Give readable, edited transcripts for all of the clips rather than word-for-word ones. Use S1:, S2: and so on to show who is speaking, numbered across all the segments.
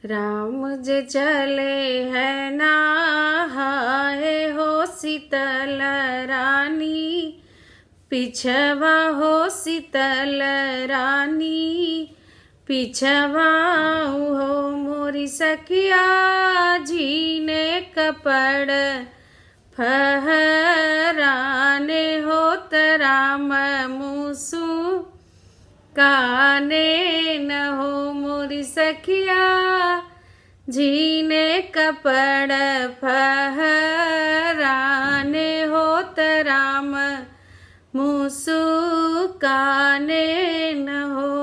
S1: राम जे चले है नहाए हो शीतल रानी, पिछवा हो शीतल रानी, पिछवा हो मोरी सखिया जीने कपड़ फहराने होत राम मूसू काने न हो मोरी सखिया जीने कपड़ फहराने होत राम मूसू काने न हो।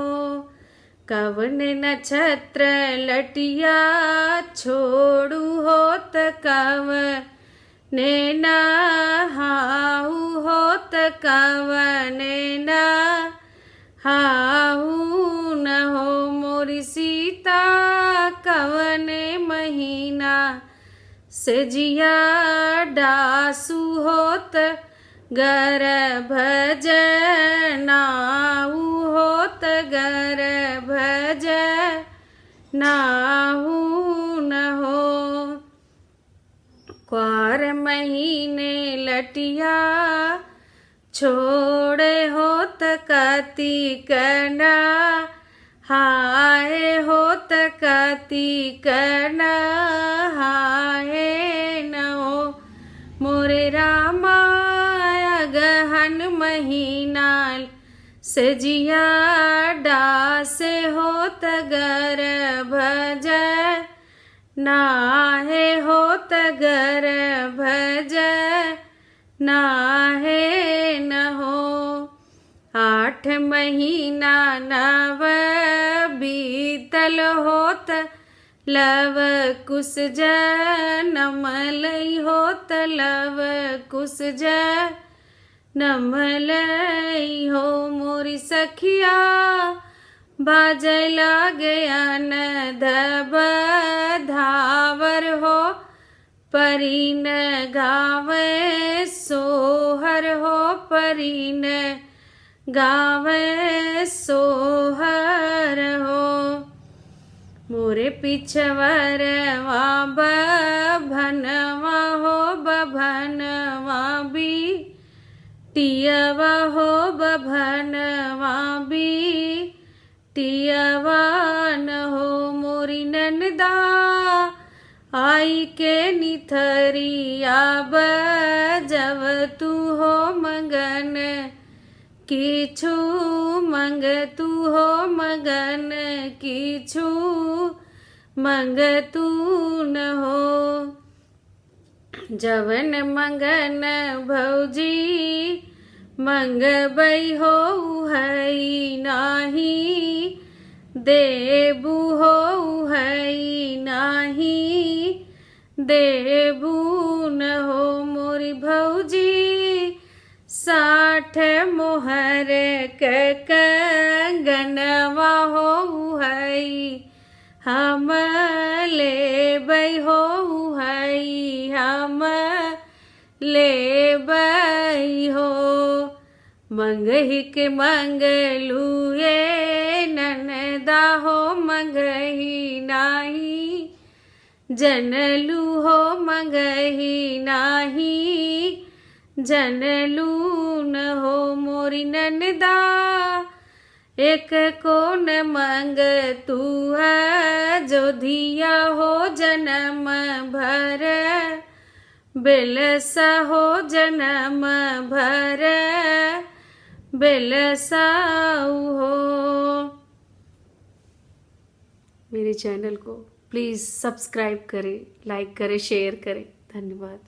S1: कवन नक्षत्र लटिया छोड़ू होत कवने नहाऊ होत कवने नहाऊ न हो मोरी सीता कवने महीना से जिया डासू होत गर्भ जनाऊ होत गर्भ जनाऊ न हो। क्वार महीने लटिया छोड़े होत कार्तिक नहाए होत कार्तिक नहाए न हो मोरे रामा गहन महीना से जिया डासे होत गर्भ जनाहे होत गर्भ जनाहे न हो। 8 महीना नव बीतल होत लव कुश जनम लई होत लव कुश जनम लई हो मोरी सखिया बाजे लागे अनधब धावर हो परीन गावे सोहर हो परीन गावे सोहर हो मोरे पिछवर बभनवा हो बभनवा भी टियवा हो बभनवा भी टियवा न हो मोरी ननदा आई के निथरिया बजव तू हो मगन किछु मंग तू हो मगन किछु मंग तू न हो। जवन मंगन भौजी मंगबई हो हई नाही देबू हो हई नाही देबू न हो मोरी भौजी 60 मोहर कंगनवा हो हई हम लेबै हो हई हम लेबै हो। मंगही के मंगलू ये ननदा हो मंगही नाही जनलू हो मंगही नाही जनलू न हो मोरी ननदा एक कोन मंग तू है जो दिया हो जन्म भर बेलसा हो जन्म भर बेलसाऊ हो। मेरे चैनल को प्लीज़ सब्सक्राइब करें, लाइक करें, शेयर करें। धन्यवाद।